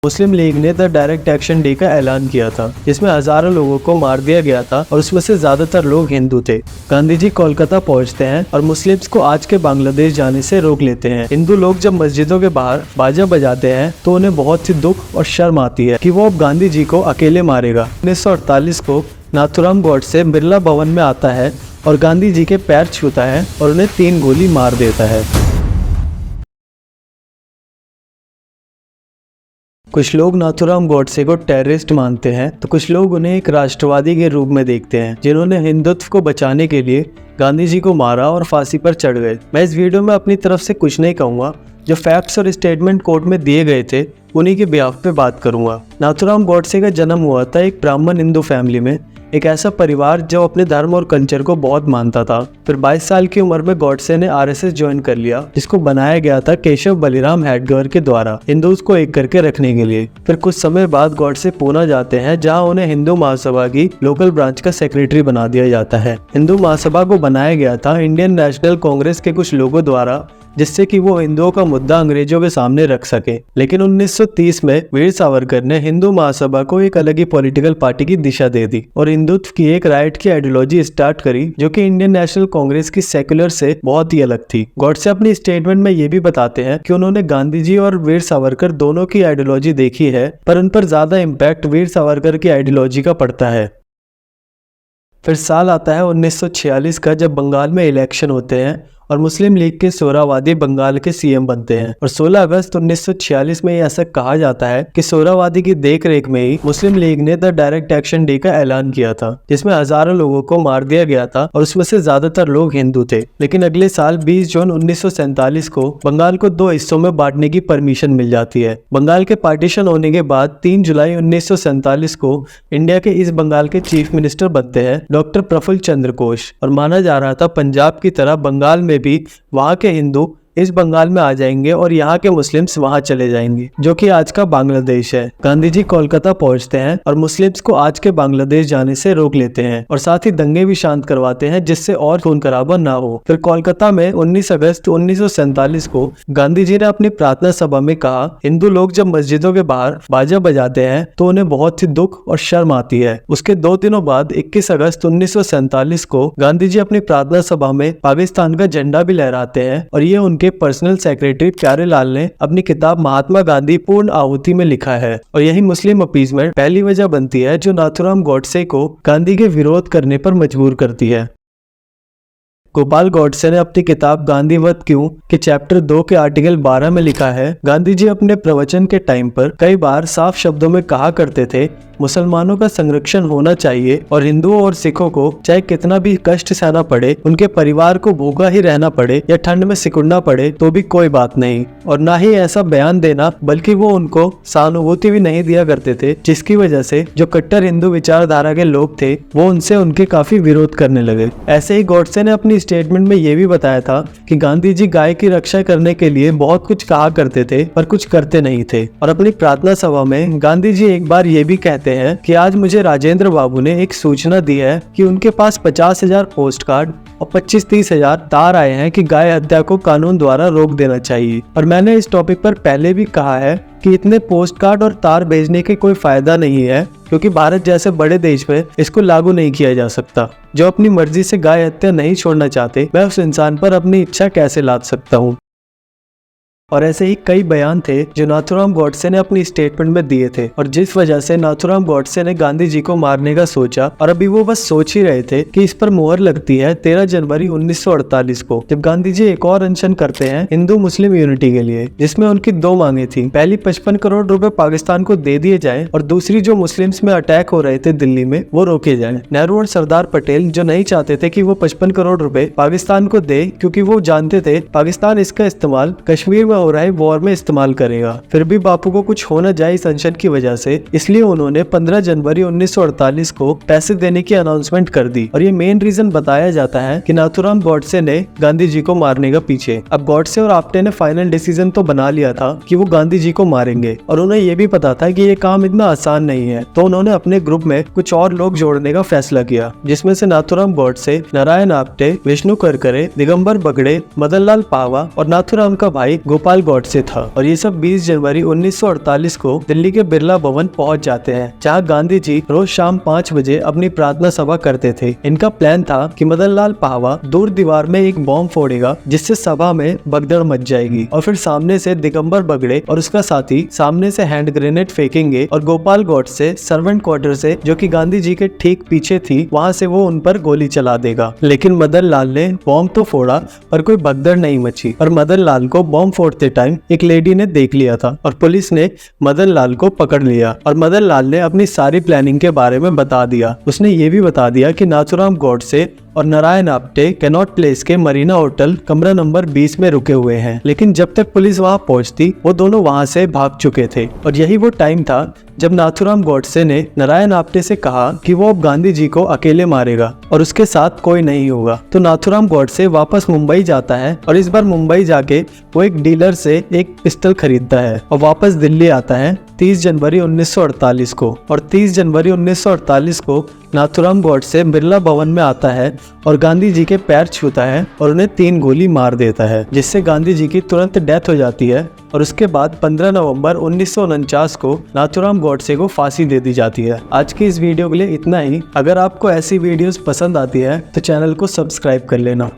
मुस्लिम league ने the direct action day का ऐलान किया था, जिसमें हजारों लोगों को मार दिया गया था और उसमें से ज्यादातर लोग हिंदू थे। गांधी जी कोलकाता पहुंचते हैं और मुस्लिम्स को आज के बांग्लादेश जाने से रोक लेते हैं। हिंदू लोग जब मस्जिदों के बाहर बाजा बजाते हैं तो उन्हें बहुत सी दुख और शर्म आती है कि वो अब गांधी जी को अकेले मारेगा। 1948 को नाथुराम गोडसे बिरला भवन में आता है और गांधी जी के पैर छूता है और उन्हें 3 गोली मार देता है। कुछ लोग नाथुराम गोडसे को टेररिस्ट मानते हैं तो कुछ लोग उन्हें एक राष्ट्रवादी के रूप में देखते हैं, जिन्होंने हिंदुत्व को बचाने के लिए गांधी जी को मारा और फांसी पर चढ़ गए। मैं इस वीडियो में अपनी तरफ से कुछ नहीं कहूँगा, जो फैक्ट्स और स्टेटमेंट कोर्ट में दिए गए थे उन्हीं के बिहाफ पे बात करूँगा। नाथुराम गोडसे का जन्म हुआ था एक ब्राह्मण हिंदू फैमिली में, एक ऐसा परिवार जो अपने धर्म और कल्चर को बहुत मानता था। फिर 22 साल की उम्र में गोडसे ने आरएसएस ज्वाइन कर लिया, जिसको बनाया गया था केशव बलिराम हेडगेवार के द्वारा हिंदूज को एक करके रखने के लिए। फिर कुछ समय बाद गोडसे पूना जाते हैं, जहां उन्हें हिंदू महासभा की लोकल ब्रांच का सेक्रेटरी बना दिया जाता है। हिंदू महासभा को बनाया गया था इंडियन नेशनल कांग्रेस के कुछ लोगों द्वारा, जिससे कि वो हिंदुओं का मुद्दा अंग्रेजों के सामने रख सके। लेकिन 1930 में वीर सावरकर ने हिंदू महासभा को एक अलग ही पॉलिटिकल पार्टी की दिशा दे दी और हिंदुत्व की एक राइट की आइडियोलॉजी स्टार्ट करी, जो कि इंडियन नेशनल कांग्रेस की सेक्युलर से बहुत ही अलग थी। गोडसे अपनी स्टेटमेंट में ये भी बताते हैं कि उन्होंने गांधी जी और वीर सावरकर दोनों की आइडियोलॉजी देखी है, पर उन पर ज्यादा इम्पैक्ट वीर सावरकर की आइडियोलॉजी का पड़ता है। फिर साल आता है 1946 का, जब बंगाल में इलेक्शन होते हैं और मुस्लिम लीग के सोहरावादी बंगाल के सीएम बनते हैं। और 16 अगस्त 1946 में ऐसा कहा जाता है कि सोहरावादी की देखरेख में ही मुस्लिम लीग ने द डायरेक्ट एक्शन डे का ऐलान किया था, जिसमें हजारों लोगों को मार दिया गया था और उसमें से ज्यादातर लोग हिंदू थे। लेकिन अगले साल 20 जून 1947 को बंगाल को 2 हिस्सों में बांटने की परमिशन मिल जाती है। बंगाल के पार्टीशन होने के बाद 3 जुलाई 1947 को इंडिया के इस बंगाल के चीफ मिनिस्टर बनते हैं डॉक्टर प्रफुल्ल चंद्र घोष। और माना जा रहा था पंजाब की तरह बंगाल में भी वहां के हिंदू इस बंगाल में आ जाएंगे और यहाँ के मुस्लिम्स वहां चले जाएंगे, जो कि आज का बांग्लादेश है। गांधी जी कोलकाता पहुंचते हैं और मुस्लिम्स को आज के बांग्लादेश जाने से रोक लेते हैं और साथ ही दंगे भी शांत करवाते हैं, जिससे और खून खराबा ना हो। फिर कोलकाता में 19 अगस्त 1947 को गांधी जी ने अपनी प्रार्थना सभा में कहा, हिंदू लोग जब मस्जिदों के बाहर बाजा बजाते हैं तो उन्हें बहुत ही दुख और शर्म आती है। उसके 2 दिनों बाद 21 अगस्त 1947 को गांधी जी अपनी प्रार्थना सभा में पाकिस्तान का झंडा भी लहराते हैं और ये उनके पर्सनल सेक्रेटरी प्यारे लाल ने अपनी किताब महात्मा गांधी पूर्ण आहुति में लिखा है। और यही मुस्लिम अपीजमेंट पहली वजह बनती है जो नाथुराम गोडसे को गांधी के विरोध करने पर मजबूर करती है। गोपाल गोडसे ने अपनी किताब गांधीवत क्यों के चैप्टर 2 के आर्टिकल 12 में लिखा है, गांधी जी अपने प्रवचन के टाइम पर कई बार साफ शब्दों में कहा करते थे, मुसलमानों का संरक्षण होना चाहिए और हिंदुओं और सिखों को चाहे कितना भी कष्ट सहना पड़े, उनके परिवार को भूखा ही रहना पड़े या ठंड में सिकुड़ना पड़े तो भी कोई बात नहीं। और ना ही ऐसा बयान देना, बल्कि वो उनको सहानुभूति भी नहीं दिया करते थे, जिसकी वजह से जो कट्टर हिंदू विचारधारा के लोग थे वो उनसे उनके काफी विरोध करने लगे। ऐसे ही गोडसे ने अपनी स्टेटमेंट में ये भी बताया था कि गांधी जी गाय की रक्षा करने के लिए बहुत कुछ कहा करते थे पर कुछ करते नहीं थे। और अपनी प्रार्थना सभा में गांधी जी एक बार ये भी कहते हैं कि आज मुझे राजेंद्र बाबू ने एक सूचना दी है कि उनके पास 50,000 पोस्ट कार्ड और 25-30 हजार तार आए हैं कि गाय हत्या को कानून द्वारा रोक देना चाहिए। और मैंने इस टॉपिक पर पहले भी कहा है कि इतने पोस्ट कार्ड और तार भेजने के कोई फायदा नहीं है, क्योंकि भारत जैसे बड़े देश में इसको लागू नहीं किया जा सकता। जो अपनी मर्जी से गाय हत्या नहीं छोड़ना चाहते, मैं उस इंसान पर अपनी इच्छा कैसे लाद सकता हूँ। और ऐसे ही कई बयान थे जो नाथुराम गोडसे ने अपनी स्टेटमेंट में दिए थे और जिस वजह से नाथुराम गोडसे ने गांधी जी को मारने का सोचा। और अभी वो बस सोच ही रहे थे कि इस पर मुहर लगती है 13 जनवरी 1948 को, जब गांधी जी एक और अनशन करते हैं हिंदू मुस्लिम यूनिटी के लिए, जिसमें उनकी 2 मांगे थी। पहली 55 करोड़ रुपए पाकिस्तान को दे दिए जाए और दूसरी जो मुस्लिम्स में अटैक हो रहे थे दिल्ली में वो रोके जाए। नेहरू और सरदार पटेल जो नहीं चाहते थे कि वो 55 करोड़ रुपए पाकिस्तान को दे, क्योंकि वो जानते थे पाकिस्तान इसका इस्तेमाल कश्मीर में हो रहा है वॉर में इस्तेमाल करेगा। फिर भी बापू को कुछ हो न जाए इस अनशन की वजह से, इसलिए उन्होंने 15 जनवरी 1948 को पैसे देने की अनाउंसमेंट कर दी। और ये मेन रीजन बताया जाता है कि नाथुराम गोडसे ने गांधी जी को मारने का पीछे। अब गोडसे और आप्टे ने फाइनल डिसीजन तो बना लिया था कि वो गांधी जी को मारेंगे और उन्हें ये भी पता था कि ये काम इतना आसान नहीं है, तो उन्होंने अपने ग्रुप में कुछ और लोग जोड़ने का फैसला किया, जिसमें से नाथुराम गोडसे, नारायण आप्टे, विष्णु करकरे, दिगंबर बगड़े, मदन लाल पावा और नाथुराम का भाई गोपाल गोपाल गॉडसे था। और ये सब 20 जनवरी 1948 को दिल्ली के बिरला भवन पहुंच जाते हैं, जहां गांधी जी रोज शाम 5 बजे अपनी प्रार्थना सभा करते थे। इनका प्लान था कि मदन लाल पाहवा दूर दीवार में एक बॉम्ब फोड़ेगा, जिससे सभा में भगदड़ मच जाएगी, और फिर सामने से दिगंबर बगड़े और उसका साथी सामने से हैंड ग्रेनेड फेंकेंगे और गोपाल गॉडसे सर्वेंट क्वार्टर से, जो कि गांधी जी के ठीक पीछे थी, वहां से वो उन पर गोली चला देगा। लेकिन मदन लाल ने बॉम्ब तो फोड़ा पर कोई भगदड़ नहीं मची, और मदन लाल को बॉम्ब फोड़ते टाइम एक लेडी ने देख लिया था और पुलिस ने मदन लाल को पकड़ लिया। और मदन लाल ने अपनी सारी प्लानिंग के बारे में बता दिया। उसने ये भी बता दिया कि नाथूराम गॉडसे और नारायण आप्टे कैनॉट प्लेस के मरीना होटल कमरा नंबर 20 में रुके हुए हैं। लेकिन जब तक पुलिस वहां पहुंचती, वो दोनों वहां से भाग चुके थे। और यही वो टाइम था जब नाथूराम गॉडसे ने नारायण आप्टे से कहा कि वो अब गांधी जी को अकेले मारेगा और उसके साथ कोई नहीं होगा। तो नाथूराम गॉडसे वापस मुंबई जाता है, और इस बार मुंबई जाके वो एक डीलर से एक पिस्टल खरीदता है और वापस दिल्ली आता है 30 जनवरी 1948 को। और 30 जनवरी 1948 को नाथूराम गॉडसे बिरला भवन में आता है और गांधी जी के पैर छूता है और उन्हें 3 गोली मार देता है, जिससे गांधी जी की तुरंत डेथ हो जाती है। और उसके बाद 15 नवंबर 1949 को नाथूराम गॉडसे को फांसी दे दी जाती है। आज की इस वीडियो के लिए इतना ही। अगर आपको ऐसी वीडियोस पसंद आती है तो चैनल को सब्सक्राइब कर लेना।